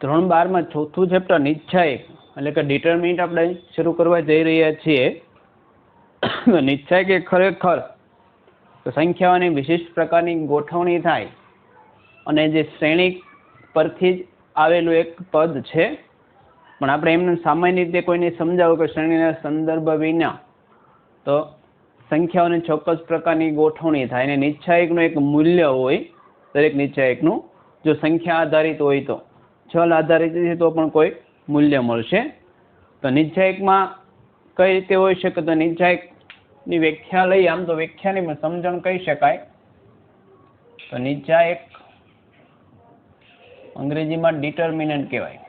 ધોરણ 12 માં ચોથું ચેપ્ટર નિશ્ચયક એટલે કે ડિટરમિનન્ટ આપણે શરૂ કરવા જઈ રહ્યા છીએ. નિશ્ચયક એ ખરેખર સંખ્યાઓની વિશિષ્ટ પ્રકારની ગોઠવણી થાય અને જે શ્રેણી પરથી જ આવેલું એક પદ છે. પણ આપણે એમને સામાન્ય રીતે કોઈને સમજાવું કે શ્રેણીના સંદર્ભ વિના તો સંખ્યાઓની ચોક્કસ પ્રકારની ગોઠવણી થાય અને નિશ્ચયકનું એક મૂલ્ય હોય. દરેક નિશ્ચયકનું જો સંખ્યા આધારિત હોય તો, ચલ આધારિત છે તો પણ કોઈ મૂલ્ય મળશે. તો નિશ્ચયકમાં કઈ રીતે હોઈ શકે? તો નિશ્ચયકની વ્યાખ્યા લઈએ. આમ તો વ્યાખ્યાની સમજણ કહી શકાય. તો નિશ્ચયક અંગ્રેજીમાં ડિટરમિનન્ટ કહેવાય.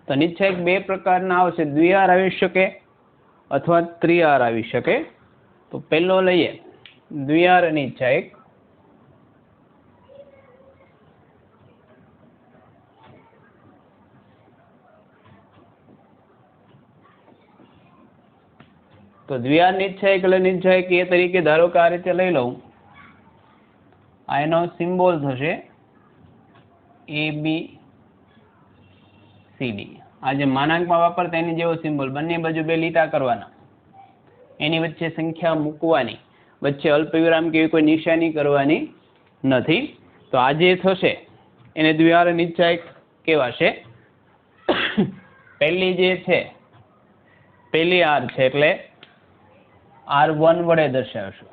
તો નિશ્ચયક બે પ્રકારના આવશે, દ્વિઆર આવી શકે અથવા ત્રિઆર આવી શકે. તો પહેલો લઈએ દ્વિઆર નિશ્ચયક. તો દ્વિઆર નિશ્ચયક એટલે નિશ્ચયક એ તરીકે ધારો કે આ રીતે લઈ લઉં. આ એનો સિમ્બોલ થશે ABCD. આ જે માનાંકમાં વાપરતા એની જેવો સિમ્બોલ, બંને બાજુ બે લીટા કરવાના, એની વચ્ચે સંખ્યા મૂકવાની, વચ્ચે અલ્પવિરામ કે એવી કોઈ નિશાની કરવાની નથી. તો આ જે થશે એને દ્વિઆર નિશ્ચયક કહેવાશે. પહેલી જે છે પહેલી આર છે એટલે R1 વડે દર્શાવશું,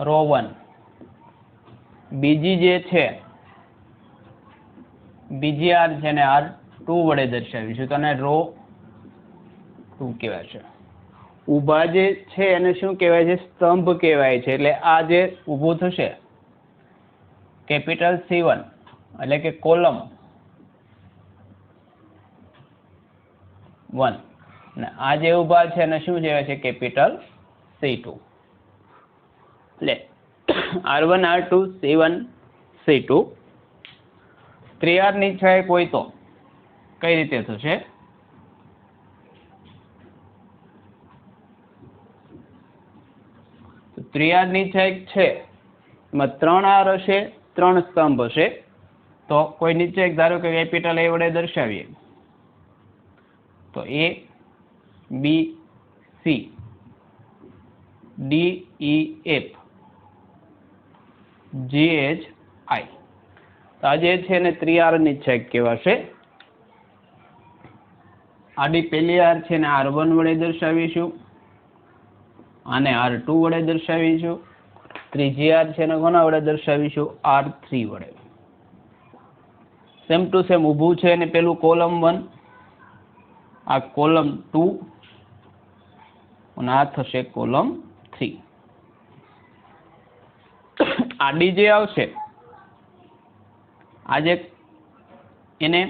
રો 1. બીજી જે છે બીજી આર છે ને R2 વડે દર્શાવીશું તો આને રો 2 કહેવાય છે. ઊભા જે છે એને શું કહેવાય છે? સ્તંભ કહેવાય છે. એટલે આ જે ઊભું થશે કેપિટલ C1 એટલે કે કોલમ 1 અને આ જે ઊભા છે એને શું કહેવાય છે? Capital C2. એટલે R1 R2 C1 C2. ત્રિઆર નિશ્ચયક હોય તો કઈ રીતે થશે? ત્રિઆર નિશ્ચયક છે એમાં 3 આર હશે, 3 સ્તંભ હશે. તો કોઈ નિશ્ચયક ધારો કે કેપિટલ A વડે દર્શાવીએ તો A B C D E F G H I. તો આ જે છે ને ત્રિઆર નિશ્ચયક કહેવાશે. આડી પહેલી આર છે ને R1 વડે દર્શાવીશું, આને R2 વડે દર્શાવીશું. ત્રીજી આર છે ને કોના વડે દર્શાવીશું? R3 વડે. સેમ ટુ સેમ ઊભું છે ને પેલું કોલમ 1, આ કોલમ 2 અને આ થશે કોલમ 3. આડી જે આવશે આજે એને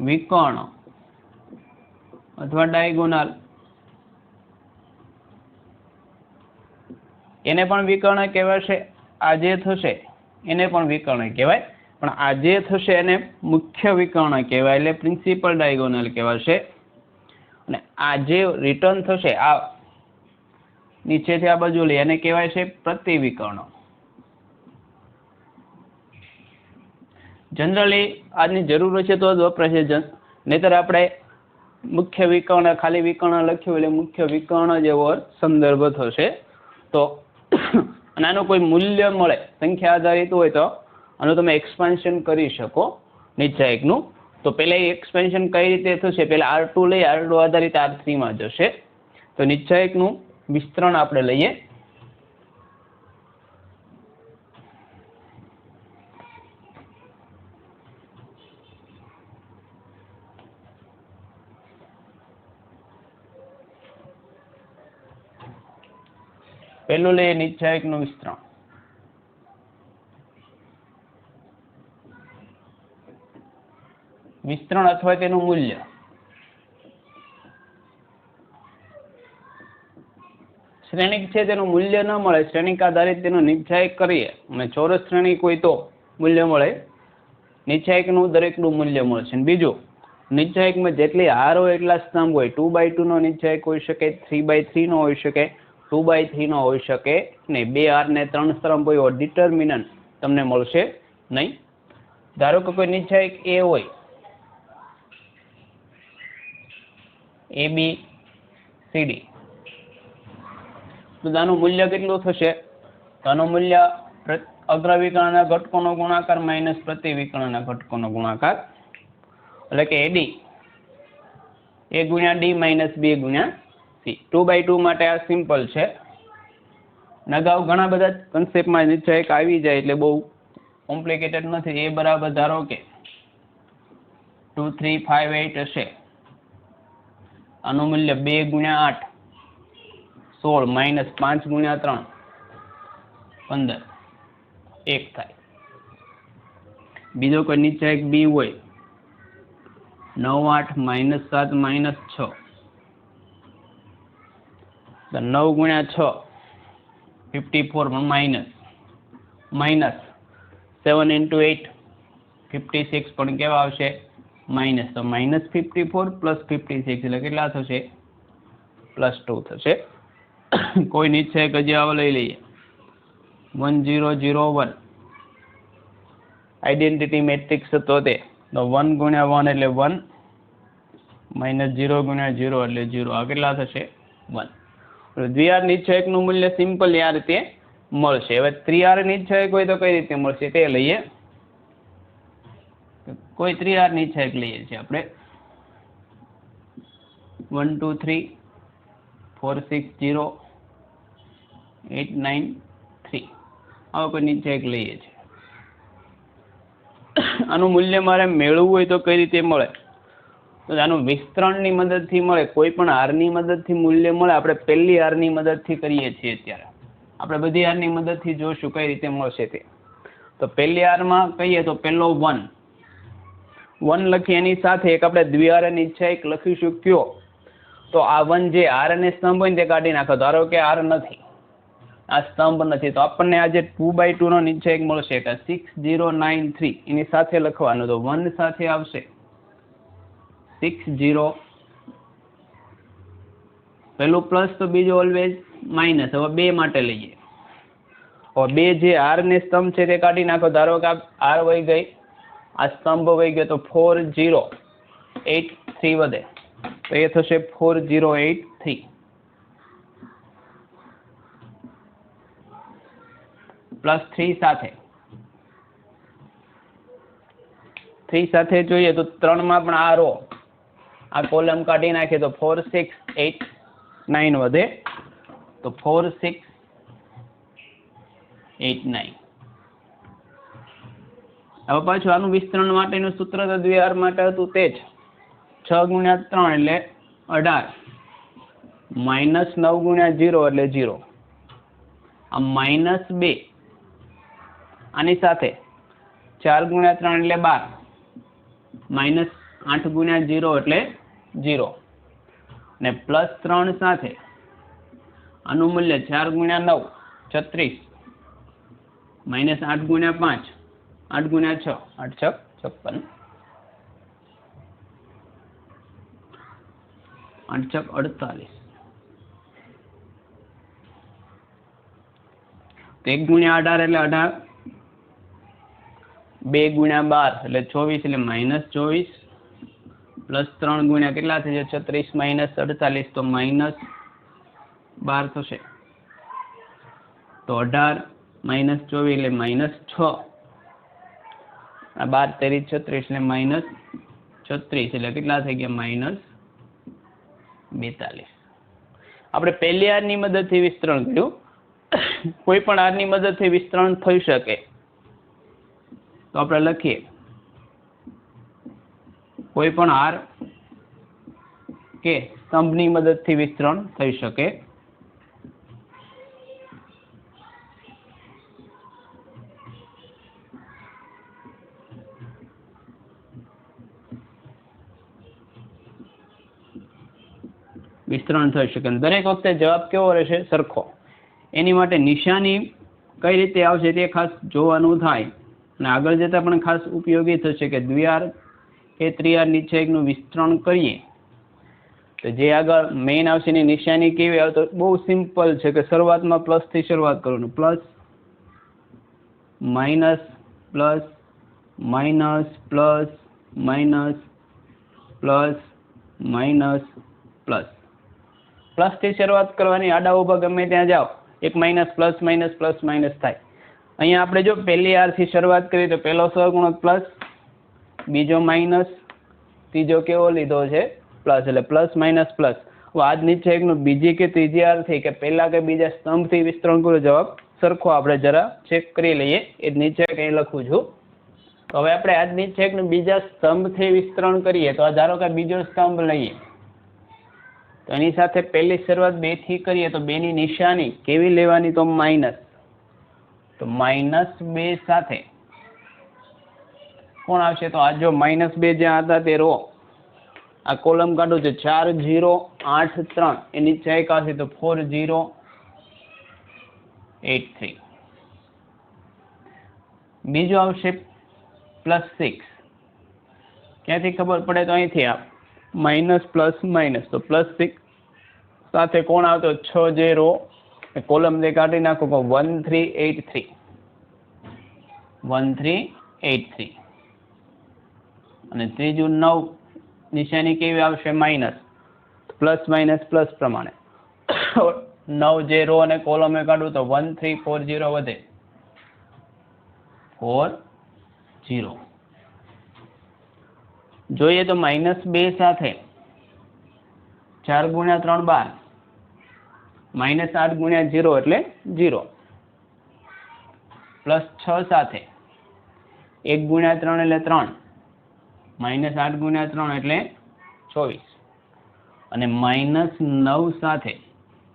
વિકર્ણ અથવા ડાયગોનલ, એને પણ વિકર્ણ કહેવાશે. આ જે થશે એને પણ વિકર્ણ કહેવાય, પણ આ જે થશે એને મુખ્ય વિકર્ણ કહેવાય એટલે પ્રિન્સિપલ ડાયગોનલ કહેવાશે. અને આ જે રિટર્ન થશે આ નીચેથી આ બાજુ લઈ એને કહેવાય છે પ્રતિવિકર્ણ. જનરલી આની જરૂર હશે તો જ વપરાશે, નહીતર આપણે મુખ્ય વિકર્ણ ખાલી વિકર્ણ લખ્યું એટલે મુખ્ય વિકર્ણ જેવો સંદર્ભ થશે. તો આનું કોઈ મૂલ્ય મળે સંખ્યા આધારિત હોય તો આનું તમે એક્સપાન્શન કરી શકો નિશ્ચયકનું. તો પહેલા એક્સપેન્શન કઈ રીતે થશે? પહેલા R2 લઈ, R2 આધારિત R3 માં જશે. તો નિશ્ચયકનું વિસ્તરણ આપણે લઈએ. પહેલું લઈએ નિશ્ચયકનું વિસ્તરણ. વિસ્તરણ અથવા તેનું મૂલ્ય. શ્રેણિક છે તેનું મૂલ્ય ન મળે, શ્રેણિક આધારિત તેનું નિશ્ચયક કરીએ અને ચોરસ શ્રેણિક હોય તો મૂલ્ય મળે. નિશ્ચયકનું દરેકનું મૂલ્ય મળશે. બીજું નિશ્ચયકમાં જેટલી હાર હોય એટલા સ્તંભ હોય. 2/2 નો નિશ્ચયક હોઈ શકે, 3/3 નો હોઈ શકે, 2/3 નો હોઈ શકે નહીં. 2 હાર ને 3 સ્તંભ હોય એવો ડિટર્મિનન્ટ તમને મળશે નહીં. ધારો કે કોઈ નિશ્ચયક એ હોય, ABCD, તો આનું મૂલ્ય કેટલું થશે? તો આનું મૂલ્ય અગ્રવિકર્ણના ઘટકોનો ગુણાકાર માઇનસ પ્રતિવિકર્ણના ઘટકોનો ગુણાકાર, એટલે કે AD A ગુણ્યા D માઇનસ B ગુણ્યા C. 2/2 માટે આ સિમ્પલ છે. અગાઉ ઘણા બધા કન્સેપ્ટમાં નિશ્ચયક આવી જાય એટલે બહુ કોમ્પ્લિકેટેડ નથી. એ બરાબર ધારો કે 2 3 5 8 હશે. આનું મૂલ્ય 2 ગુણ્યા 8 16 માઇનસ 5 ગુણ્યા 3 15 1 થાય. બીજો કોઈ નિશ્ચયક B હોય 9 8 માઇનસ 7 માઇનસ 6, 9 ગુણ્યા 6 54 માઇનસ 7 into 8 56 પણ કેવા આવશે? માઇનસ. તો માઇનસ 54 પ્લસ 56 એટલે કેટલા થશે? +2 થશે. કોઈ નિશ્ચયક હજી આવો લઈ લઈએ 1 0 0 1, આઈડેન્ટિટી મેટ્રિક્સ હતો તે. તો 1 ગુણ્યા 1 એટલે 1 માઇનસ 0 ગુણ્યા 0 એટલે 0. આ કેટલા થશે? 1. દ્વિહાર નિશ્ચયકનું મૂલ્ય સિમ્પલ આ રીતે મળશે. હવે ત્રિહાર નિશ્ચયક હોય તો કઈ રીતે મળશે તે લઈએ. કોઈ ત્રિહાર નિશ્ચયક લઈએ છીએ આપણે 1 2 3 4 6 0 8 9 3. આવો કોઈ નિશ્ચયક લઈએ છીએ. આનું મૂલ્ય મારે મેળવવું હોય તો કઈ રીતે મળે? તો આનું વિસ્તરણની મદદથી મળે. કોઈ પણ હારની મદદથી મૂલ્ય મળે. આપણે પહેલી હારની મદદથી કરીએ છીએ. અત્યારે આપણે બધી હારની મદદથી જોશું કઈ રીતે મળશે તે. તો પહેલી હારમાં કહીએ તો પહેલો 1 લખી, એની સાથે એક આપણે દ્વિહાર નિશ્ચયક લખીશું કયો? તો આ 1 જે હાર અને સ્તંભ હોય ને તે કાઢી નાખો. ધારો કે હાર નથી, આ સ્તંભ નથી, તો આપણને આજે 2/2 નો નિશ્ચયક મળશે કે 6093. એની સાથે લખવાનું. તો 1 સાથે આવશે 60, પેલું પ્લસ તો બીજું ઓલવેઝ માઇનસ. હવે 2 માટે લઈએ. હવે 2 જે હાર ને સ્તંભ છે તે કાઢી નાખો. ધારો કે આ હાર વહી ગઈ, આ સ્તંભ વહી ગયો, તો 4083 વધે. તો એ થશે 4083 પ્લસ 3 સાથે. 3 સાથે જોઈએ તો 3 માં પણ આ રો, આ કોલમ કાઢી નાખીએ તો 4689 વધે. તો 4689. હવે પાછું આનું વિસ્તરણ માટેનું સૂત્ર તો દ્વિહાર માટે હતું તે જ 6 ગુણ્યા 3 એટલે 18 માઇનસ 9 ગુણ્યા 0 એટલે 0. આ માઇનસ 2 આની સાથે 4 ગુણ્યા 3 એટલે 12 માઇનસ 8 ગુણ્યા 0 એટલે 0 ને પ્લસ 3 સાથે આનું મૂલ્ય 4 ગુણ્યા 9 36 માઇનસ 8 ગુણ્યા 5 8 ગુણ્યા 6 8 6 56 8 6 48. 1 ગુણ્યા 18 એટલે 18, 2 ગુણ્યા 12 એટલે 24 એટલે માઇનસ 24 પ્લસ 3 ગુણ્યા કેટલા થશે 36 માઇનસ 48 તો માઇનસ 12 થશે. તો 18 માઇનસ 24 એટલે માઇનસ 6. આ 12 તેરી 36 એટલે માઇનસ 36 એટલે કેટલા થઈ ગયા માઇનસ 42. આપણે પહેલી હારની મદદથી વિસ્તરણ કર્યું. કોઈ પણ હારની મદદથી વિસ્તરણ થઈ શકે તો આપણે લખીએ કોઈ પણ હાર કે સ્તંભની મદદથી વિસ્તરણ થઈ શકે. વિસ્તરણ થઈ શકે. દરેક વખતે જવાબ કેવો રહેશે? સરખો. એની માટે નિશાની કઈ રીતે આવશે તે ખાસ જોવાનું થાય અને આગળ જતા પણ ખાસ ઉપયોગી થશે કે દ્વિહાર એ ત્રિયાર નિશ્ચયકનું વિસ્તરણ કરીએ તો જે આગળ મેઇન આવશે એની નિશાની કેવી આવે તો બહુ સિમ્પલ છે કે શરૂઆતમાં પ્લસથી શરૂઆત કરવાનું. Plus minus plus minus plus minus plus minus plus. પ્લસથી શરૂઆત કરવાની, આડા ઊભા ગમે ત્યાં જાઓ એક માઇનસ પ્લસ માઇનસ થાય. અહીંયા આપણે જો પહેલી આરથી શરૂઆત કરીએ તો પહેલો સહગુણક પ્લસ, બીજો માઇનસ, ત્રીજો કેવો લીધો છે પ્લસ, એટલે પ્લસ માઇનસ પ્લસ. આ જ નિશ્ચયકનું બીજી કે ત્રીજી આરથી કે પહેલા કે બીજા સ્તંભથી વિસ્તરણ કરો, જવાબ સરખો આપણે જરા ચેક કરી લઈએ. એ જ નિશ્ચયક અહીં લખું છું. તો હવે આપણે આ જ નિશ્ચયકનું બીજા સ્તંભથી વિસ્તરણ કરીએ તો ધારો કે બીજો સ્તંભ લઈએ તો એની સાથે પહેલી શરૂઆત 2 થી કરીએ તો 2 ની નિશાની કેવી લેવાની તો માઇનસ. તો -2 સાથે કોણ આવશે તો આ જો -2 જ્યાં હતા તે રો, આ કોલમ કાઢું છે 4 0 8 3 એ નિશ્ચયક આવશે તો 4 0 8 3. બીજું આવશે +6. ક્યાંથી ખબર પડે તો અહીંથી આપ માઇનસ પ્લસ માઇનસ તો +6 સાથે કોણ આવતો 6 0 કોલમ દે કાઢી નાખો 1 3 8 3 1 3 8 3. અને ત્રીજું 9 નિશાની કેવી આવશે માઇનસ, પ્લસ માઇનસ પ્લસ પ્રમાણે 9 જે રો અને કોલમે કાઢું તો 1 3 4 0 વધે 4 0. જોઈએ તો -2 સાથે 4 ગુણ્યા 3 12, -8 ગુણ્યા 0 એટલે 0, +6 સાથે 1 ગુણ્યા 3 એટલે 3, -8 ગુણ્યા 3 એટલે 24, અને -9 સાથે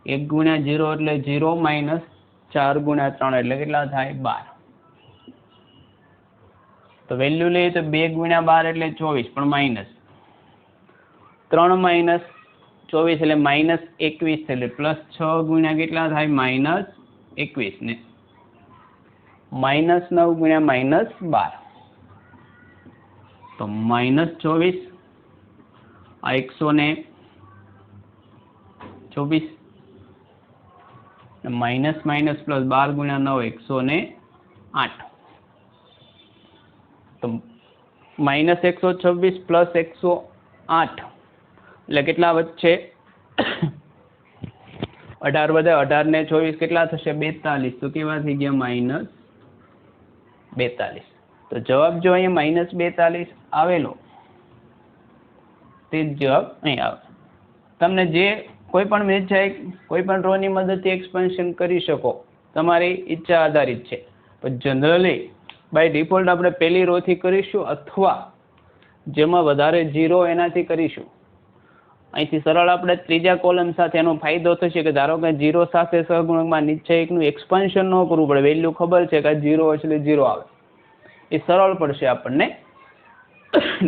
1 ગુણ્યા 0 એટલે 0, -4 ગુણ્યા 3 એટલે કેટલા થાય 12. તો વેલ્યુ લઈએ તો 2 ગુણ્યા 12 એટલે 24 પણ માઇનસ, 3 માઇનસ 24 એટલે -21 એટલે +6 ગુણ્યા કેટલા થાય -21 ને -9 ગુણ્યા -12 તો -24 આ 124 માઇનસ માઇનસ પ્લસ 12 ગુણ્યા 9 108 તો -126 પ્લસ 108 એટલે કેટલા વચ્ચે 18 વધે, 18 ને 24 કેટલા થશે 42. તો કેવા થઈ ગયા -42. તો જવાબ જો અહીંયા -42 આવેલો તે જવાબ અહીં આવે. તમને જે કોઈ પણ નિશ્ચયક કોઈ પણ રો ની મદદથી એક્સપેન્શન કરી શકો, તમારી ઈચ્છા આધારિત છે. પણ જનરલી બાય ડિફોલ્ટ આપણે પહેલી રો થી કરીશું અથવા જેમાં વધારે 0 એનાથી કરીશું. અહીંથી સરળ આપણે ત્રીજા કોલમ સાથે એનો ફાયદો થશે કે ધારો કે 0 સાથે સહગુણકમાં નિશ્ચયકનું એક્સપાન્શન ન કરવું પડે, વેલ્યુ ખબર છે કે 0 એટલે 0 આવે, એ સરળ પડશે આપણને.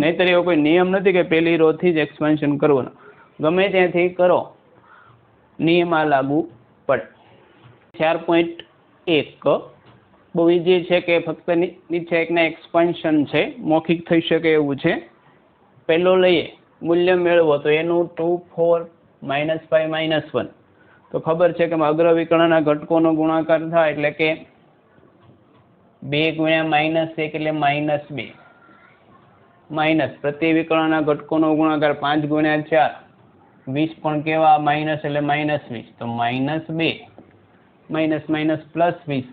નહીતર એવો કોઈ નિયમ નથી કે પહેલી રો થી જ એક્સપાન્શન કરવાનું, ગમે ત્યાંથી કરો નિયમ આ લાગુ પડે. 4.1 બહુ ઈઝી છે કે ફક્ત નિશ્ચયકના એક્સપાન્શન છે, મૌખિક થઈ શકે એવું છે. પહેલો લઈએ મૂલ્ય મેળવો તો એનું 2 4 -5 -1 તો ખબર છે કે અગ્રવિકર્ણના ઘટકોનો ગુણાકાર થાય એટલે કે 2 ગુણ્યા -1 એટલે -2, માઇનસ પ્રતિ વિકર્ણના ઘટકોનો ગુણાકાર 5 ગુણ્યા 4 20 પણ કેવા માઇનસ એટલે -20 તો -2 માઇનસ માઇનસ +20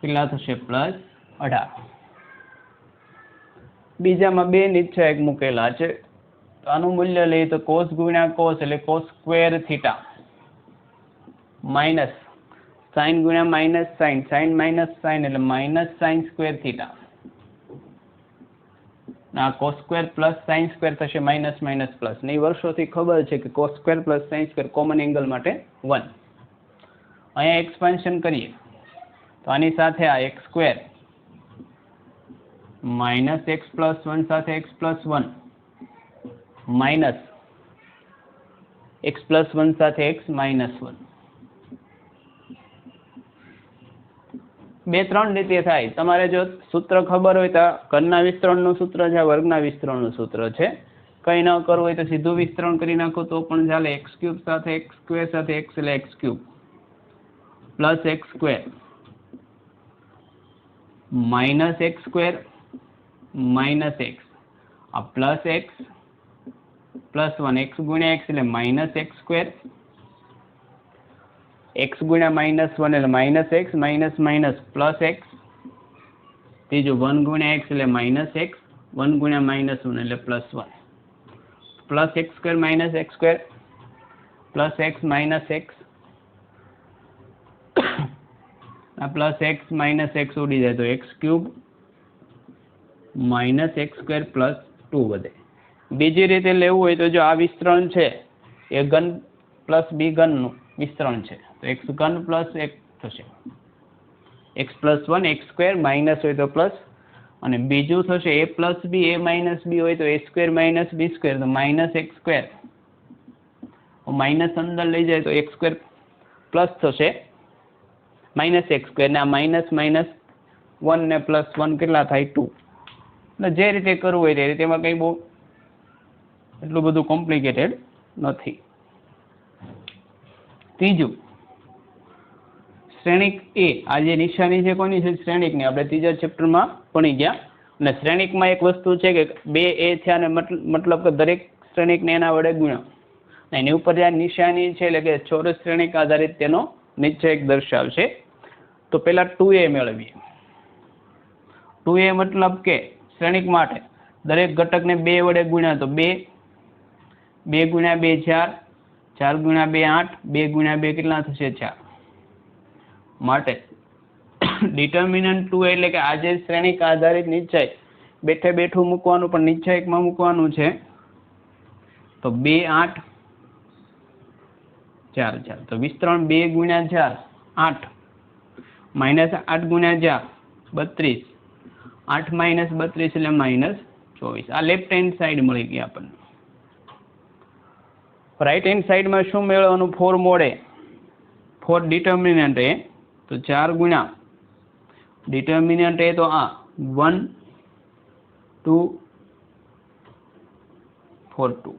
કેટલા થશે +18. બીજામાં 2 નિશ્ચયક મૂકેલા છે તો આનું મૂલ્ય લઈએ તો cos ગુણ્યા cos એટલે cos square theta minus sin ગુણ્યા minus sin sin minus sin એટલે માઇનસ sin સ્ક્વેર થીટા. આ cos square plus sin square થશે માઇનસ માઇનસ પ્લસ. ને વર્ષોથી ખબર છે કે cos square plus sin square common angle માટે 1. અહીંયા એક્સપાન્શન કરીએ તો આની સાથે આ x square minus x plus 1 સાથે x plus 1 minus x plus 1 સાથે x માઇનસ 1. બે ત્રણ રીતે થાય. તમારે જો સૂત્ર ખબર હોય તો ઘનના વિસ્તરણનું સૂત્ર છે, વર્ગના વિસ્તરણનું સૂત્ર છે. કંઈ ન કરવું હોય તો સીધું વિસ્તરણ કરી નાખો તો પણ ચાલે. એક્સ ક્યુબ સાથે એક્સ સ્ક્વેર સાથે એક્સ એટલે x cube plus x square minus x square minus x આ પ્લસ એક્સ પ્લસ 1 એક્સ ગુણ્યા એક્સ એટલે માઇનસ એક્સ સ્ક્વેર એક્સ ગુણ્યા માઇનસ 1 એટલે minus x minus minus plus x. ત્રીજું 1 ગુણ્યા એક્સ એટલે માઇનસ એક્સ 1 ગુણ્યા માઇનસ 1 એટલે plus 1 plus x square minus x square plus x minus x આ પ્લસ એક્સ માઇનસ એક્સ ઉડી જાય તો x cube minus x square plus 2 વધે. બીજી રીતે લેવું હોય તો જો આ વિસ્તરણ છે એ ઘન પ્લસ બી ઘનનું વિસ્તરણ છે તો એક્સ ઘન પ્લસ એક થશે x plus 1 x square minus હોય તો પ્લસ અને બીજું થશે એ પ્લસ બી એ માઇનસ બી હોય તો એ સ્ક્વેર માઇનસ બી સ્ક્વેર તો માઇનસ એક્સ સ્ક્વેર માઇનસ અંદર લઈ જાય તો એક્સ સ્ક્વેર પ્લસ થશે માઇનસ એક્સ સ્ક્વેર ને આ માઇનસ માઇનસ 1 ને પ્લસ 1 કેટલા થાય 2. એટલે જે રીતે કરવું હોય તે રીતે એમાં કંઈ બહુ એટલું બધું કોમ્પ્લિકેટેડ નથી. ત્રીજું શ્રેણિક એ આ જે નિશાની છે કોની છે શ્રેણિકની આપણે ત્રીજા ચેપ્ટરમાં ભણી ગયા. અને શ્રેણિકમાં એક વસ્તુ છે કે બે એ થયા અને મતલબ કે દરેક શ્રેણિકને એના વડે ગુણ્યો એની ઉપર જે નિશાની છે એટલે કે ચોરસ શ્રેણિક આધારિત તેનો નિશ્ચયક દર્શાવશે. તો પહેલા 2a મેળવીએ. 2a મતલબ કે શ્રેણિક માટે દરેક ઘટકને 2 વડે ગુણ્યા તો 2 2 ગુણ્યા 2 4 4 ગુણ્યા 2 8 2 ગુણ્યા 2 કેટલા થશે 4. માટે ડિટર્મિનન્ટ 2 એટલે કે આ જે શ્રેણિક આધારિત નિશ્ચય બેઠે બેઠું મૂકવાનું પણ નિશ્ચયકમાં મૂકવાનું છે તો 2 8 4 4 તો વિસ્તરણ 2 ગુણ્યા 4 8 માઇનસ 8 ગુણ્યા 4 32 8 માઇનસ 32 એટલે માઇનસ 24. આ લેફ્ટ હેન્ડ સાઈડ મળી ગઈ આપણને. રાઈટ હેન્ડ સાઈડમાં શું મેળવવાનું 4 મોડે 4 ડિટર્મિનન્ટ એ તો 4 ગુણ્યા ડિટર્મિનન્ટ એ તો આ 1 2 4 2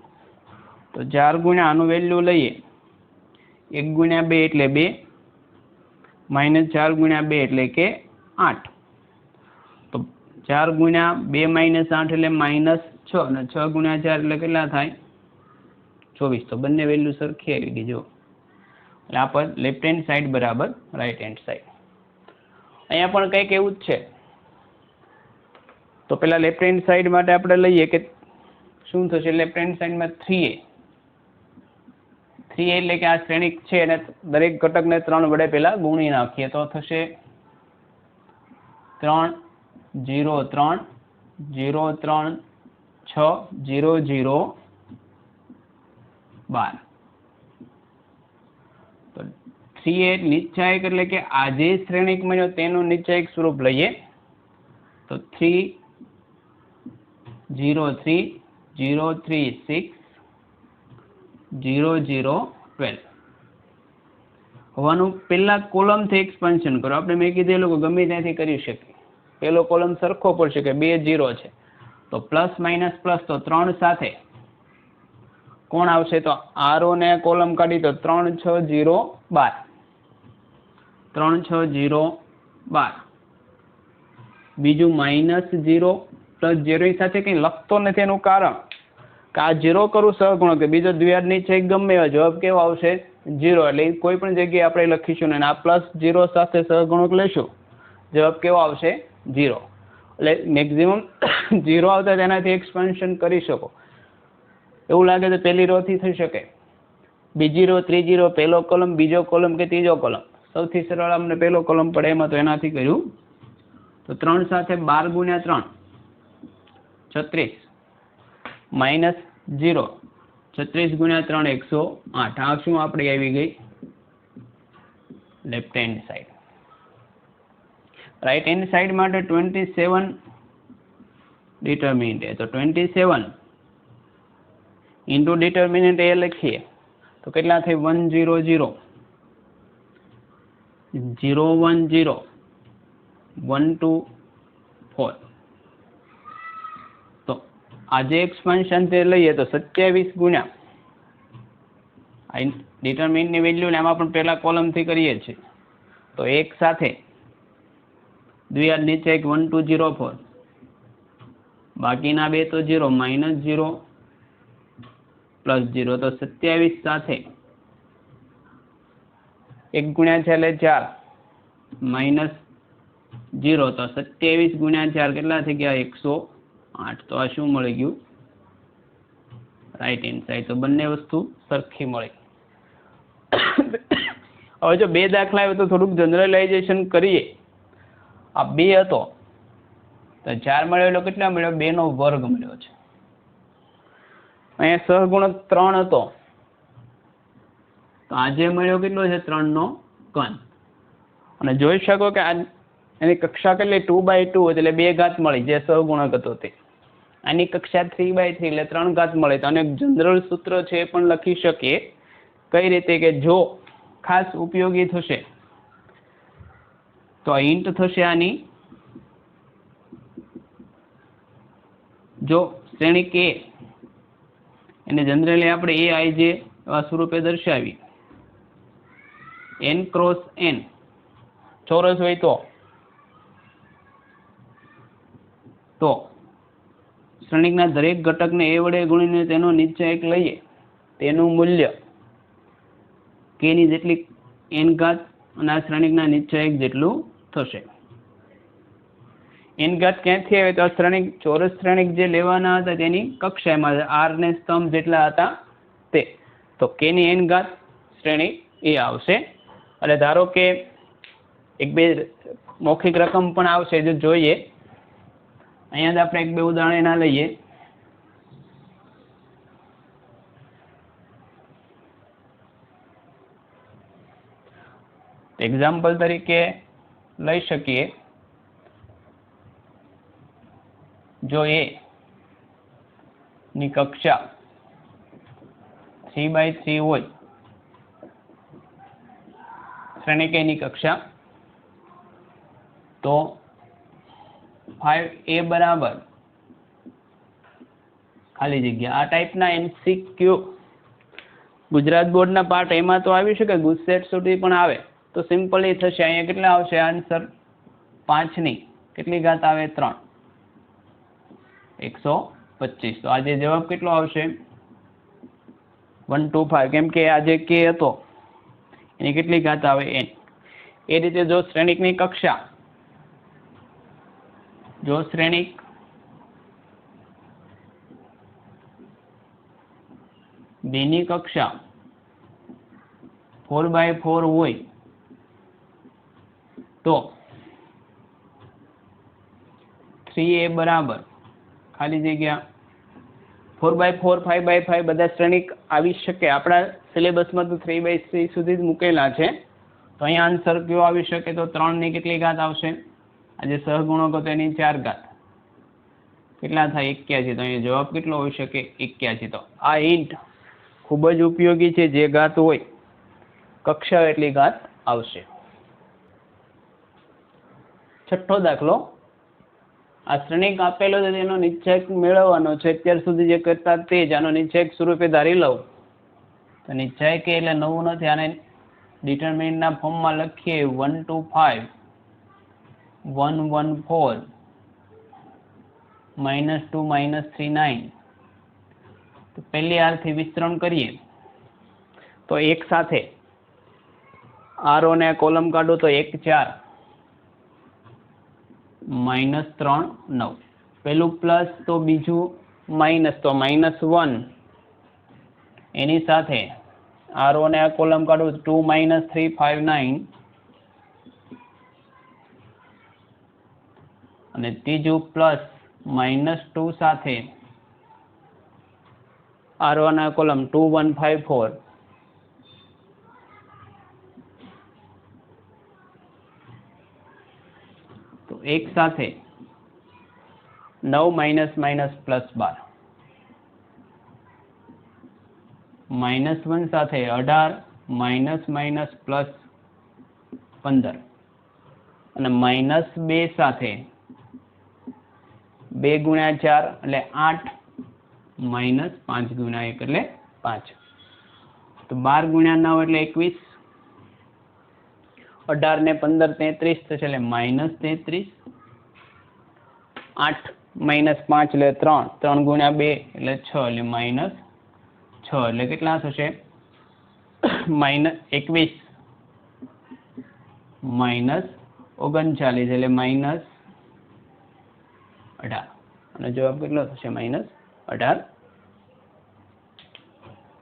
તો 4 ગુણ્યા આનું વેલ્યુ લઈએ 1 ગુણ્યા 2 એટલે 2 માઇનસ 4 ગુણ્યા 2 એટલે કે 8 તો 4 ગુણ્યા 2 માઇનસ 8 એટલે માઇનસ 6 અને 6 ગુણ્યા 4 એટલે કેટલા થાય 24. તો બંને વેલ્યુ સરખી આવી ગઈ જો. એટલે આ પર લેફ્ટ હેન્ડ સાઈડ બરાબર રાઈટ હેન્ડ સાઈડ. અહીંયા પણ કંઈક એવું જ છે. તો પેલા લેફ્ટ હેન્ડ સાઈડ માટે આપણે લઈએ કે શું થશે લેફ્ટ હેન્ડ સાઈડમાં 3a 3a એટલે કે આ શ્રેણિક છે અને દરેક ઘટકને 3 વડે પહેલા ગુણી નાખીએ તો થશે 3 0 3 0 3 6 0 0 12. તો 3a નિશ્ચયક એટલે કે આ જે શ્રેણિકમાં જો તેનું નિશ્ચયક સ્વરૂપ લઈએ તો 3 0 3 0 3 6 0 0 12. હવાનું પહેલા કોલમથી એક્સપાન્શન કરો. આપણે મેં કીધેલું કે ગમે ત્યાંથી કરી શકીએ. પહેલો કોલમ સરખો પડશે કે 2 0 છે તો પ્લસ માઇનસ પ્લસ તો 3 સાથે કોણ આવશે તો આરો ને કોલમ કાઢી તો 3 6 0 12 3 6 0 12. બીજું માઇનસ 0 પ્લસ 0 સાથે કંઈ લખતો નથી એનું કારણ કે આ 0 કરું સહગુણક બીજો દ્વિઘાત છે ગમે એવો જવાબ કેવો આવશે 0 એટલે કોઈ પણ જગ્યાએ આપણે લખીશું ને આ પ્લસ 0 સાથે સહગુણક લેશું જવાબ કેવો આવશે 0. એટલે મેક્સિમમ 0 આવતા તેનાથી એક્સપાન્શન કરી શકો. એવું લાગે તો પહેલી રો થી થઈ શકે, બીજી રો ત્રીજી રો પહેલો કોલમ બીજો કોલમ કે ત્રીજો કોલમ સૌથી સરળ અમને પહેલો કોલમ પડે એમાં તો એનાથી કર્યું. તો 3 સાથે 12 ગુણ્યા 3 36 માઇનસ 0 36 ગુણ્યા 3 108. આ શું આપણે આવી ગઈ left hand side. Right hand side માટે 27 ડિટર્મિનન્ટ એ તો 27 ઇન્ટુ ડિટર્મિનન્ટ એ લખીએ તો કેટલા થાય 1 0 0 0 1 0 1 2 4. તો આ જે એક્સપાન્શન તે લઈએ તો 27 ગુણ્યા ડિટરમિનની વેલ્યુ ને એમાં પણ પહેલા કોલમથી કરીએ છીએ તો એક સાથે દ્વિઘાત નીચે એક 1 2 0 4, બાકીના બે તો 0 -0 +0 તો 27 સાથે 1 ગુણ્યા છેલ્લે 4 -0 તો 27 ગુણ્યા 4 કેટલા થઈ ગયા 108. તો આ શું મળી ગયું રાઈટ હેન્ડ સાઈડ. તો બંને વસ્તુ સરખી મળી. હવે જો બે દાખલા આવે તો થોડુંક જનરલાઇઝેશન કરીએ. આ 2 હતો તો 4 મળ્યો એટલે કેટલા મળ્યો 2 નો વર્ગ મળ્યો છે. અહીંયા સહગુણક 3 હતો તો આજે મળ્યો કેટલો છે 3 નો ઘન. અને જોઈ શકો કે આ એની કક્ષા કેટલી 2/2 એટલે 2 ઘાત મળી જે સહગુણક હતો તે. આની કક્ષા 3/3 એટલે 3 ઘાત મળે. તો આને જનરલ સૂત્ર છે એ પણ લખી શકીએ. કઈ રીતે કે જો ખાસ ઉપયોગી થશે તો ઇન્ટ થશે આની. જો શ્રેણી કે એને જનરલી આપણે aij એવા સ્વરૂપે દર્શાવી. n × n ચોરસ હોય તો શ્રેણિકના દરેક ઘટકને a વડે ગુણીને તેનો નિશ્ચયક લઈએ તેનું મૂલ્ય k ની જેટલી n ઘાત અને આ શ્રેણિકના નિશ્ચયક જેટલું થશે. n ઘાત ક્યાંથી આવે તો આ શ્રેણિક ચોરસ શ્રેણિક જે લેવાના હતા તેની કક્ષામાં r ને સ્તંભ જેટલા હતા તે. તો k ની n ઘાત શ્રેણી એ આવશે. એટલે ધારો કે એક બે મૌખિક રકમ પણ આવશે જો જોઈએ. અહીંયા જ આપણે એક બે ઉદાહરણ એના લઈએ. એક્ઝામ્પલ તરીકે લઈ શકીએ જો a ની કક્ષા 3/3 હોય શ્રેણિક a ની કક્ષા તો 5a બરાબર ખાલી જગ્યા. આ ટાઈપના MCQ ગુજરાત બોર્ડના પાર્ટ એમાં તો આવી શકે, ગુજસેટ સુધી પણ આવે. તો સિમ્પલી થશે. અહીંયા કેટલા આવશે આન્સર 5 ની કેટલી ઘાત આવે 3 125. તો આજે જવાબ કેટલો આવશે 125. કેમ કે આજે k હતો એની કેટલી ઘાત આવે n. એ રીતે જો શ્રેણિકની કક્ષા શ્રેણિક b ની કક્ષા 4/4 હોય તો 3a બરાબર ખાલી જગ્યા 4/4 5/5 બધા શ્રેણિક આવી શકે. આપણા સિલેબસમાં તો 3/3 સુધી જ મૂકેલા છે. તો અહીંયા આન્સર કયો આવી શકે તો 3 ની કેટલી ઘાત આવશે આજે સહગુણક હતો એની 4 ઘાત કેટલા થાય 81. તો અહીંયા જવાબ કેટલો હોઈ શકે 81. તો આ હિન્ટ ખૂબ જ ઉપયોગી છે. જે ઘાત હોય કક્ષા એટલી ઘાત આવશે. છઠ્ઠો દાખલો. આ શ્રેણિક આપેલો છે તેનો નિશ્ચયક મેળવવાનો છે. અત્યાર સુધી જે કરતા તે જ આનો નિશ્ચયક સ્વરૂપે ધારી લઉં તો નિશ્ચયક એટલે નવું નથી. આને ડિટરમિનના ફોર્મમાં લખીએ 125 114 -2 -39. તો પહેલી r થી વિસ્તરણ કરીએ તો એક સાથે r ને કોલમ કાઢો તો 1 4 -3 9. પેલું પ્લસ તો બીજું માઇનસ તો -1 એની સાથે r ને આ કોલમ કાઢો 2 -3 5 9 અને ત્રીજું પ્લસ -2 સાથે r1 આ કોલમ 2 1 5 4 તો એક સાથે 9 -+12 -1 સાથે 18 -+15 અને -2 સાથે 2 ગુણ્યા 4 એટલે 8 -5 ગુણ્યા 1 એટલે 5. તો 12 ગુણ્યા 9 એટલે 21. 18 ને 15 33 થશે એટલે -33. 8 -5 એટલે 3. 3 ગુણ્યા 2 એટલે 6 એટલે -6 એટલે કેટલા થશે? -21 -39 એટલે -18 અને જવાબ કેટલો થશે? -18.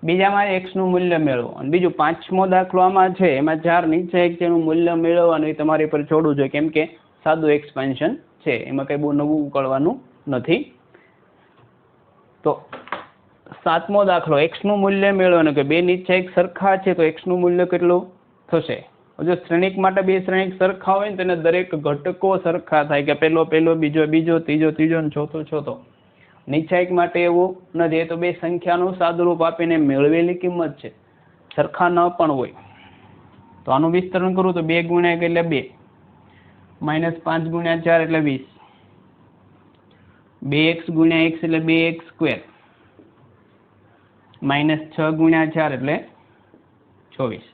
બીજામાં x નું મૂલ્ય મેળવો. અને બીજું પાંચમો દાખલો આમાં છે, એમાં 4 નિશ્ચયક છે એનું મૂલ્ય મેળવવાનું એ તમારી પર છોડવું જોઈએ, કેમ કે સાદું એક્સપાન્શન છે, એમાં કઈ બહુ નવું ઉકળવાનું નથી. તો 7મો દાખલો, x નું મૂલ્ય મેળવવાનું કે બે નિશ્ચયક સરખા છે તો x નું મૂલ્ય કેટલું થશે? જો શ્રેણિક માટે બે શ્રેણિક સરખા હોય ને તેને દરેક ઘટકો સરખા થાય, કે પેલો બીજો ત્રીજો અને ચોથો. નિશ્ચયક માટે એવું નથી, તો બે સંખ્યાનું સાદુરૂપ આપીને મેળવેલી કિંમત છે, સરખા ન પણ હોય. તો આનું વિસ્તરણ કરું તો 2 ગુણ્યા 1 એટલે 2, -5 ગુણ્યા 4 એટલે 20, 2x ગુણ્યા x એટલે 2x², -6 ગુણ્યા 4 એટલે 24.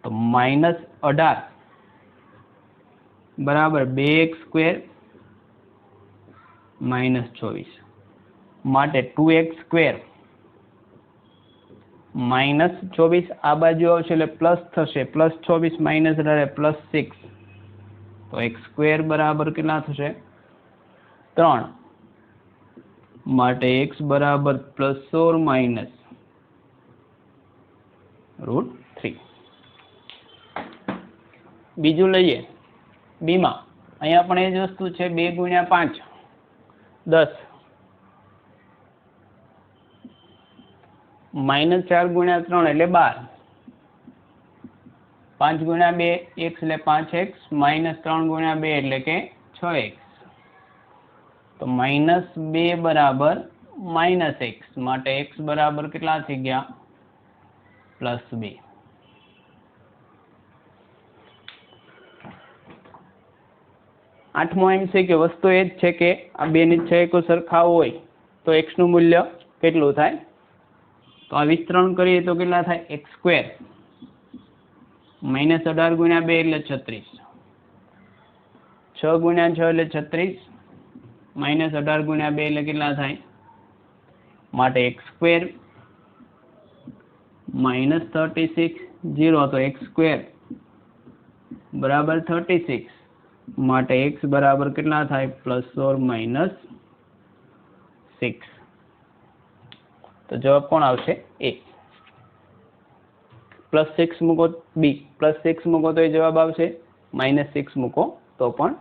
તો -18 બરાબર 2x² -24 માટે 2x² -24 આ બાજુ આવશે એટલે પ્લસ થશે, +24 -18 +6. તો x² બરાબર કેટલા થશે? 3 માટે x બરાબર +or -√3. બીજું લઈએ બીમાં. અહીંયા પણ એ જ વસ્તુ છે, 2 ગુણ્યા 5 10, -4 ગુણ્યા 3 એટલે 12, 5 ગુણ્યા 2 x એટલે 5x, -3 ગુણ્યા 2 એટલે કે 6x. તો -2 બરાબર -x માટે x બરાબર કેટલા થઈ ગયા? +2. આઠમો એમ છે કે વસ્તુ એ જ છે કે આ બે નિશ્ચયકો સરખા હોય તો x નું મૂલ્ય કેટલું થાય? તો આ વિસ્તરણ કરીએ તો કેટલા થાય? x², -18 ગુણ્યા 2 એટલે 36, 6 ગુણ્યા 6 એટલે 36, -18 ગુણ્યા 2 એટલે કેટલા થાય? માટે x² -36 0, તો x² બરાબર 36 માટે x બરાબર કેટલા થાય? +or -6. તો જવાબ કોણ આવશે? A. +6 મૂકો B, +6 મૂકો તો એ જવાબ આવશે, -6 મૂકો તો પણ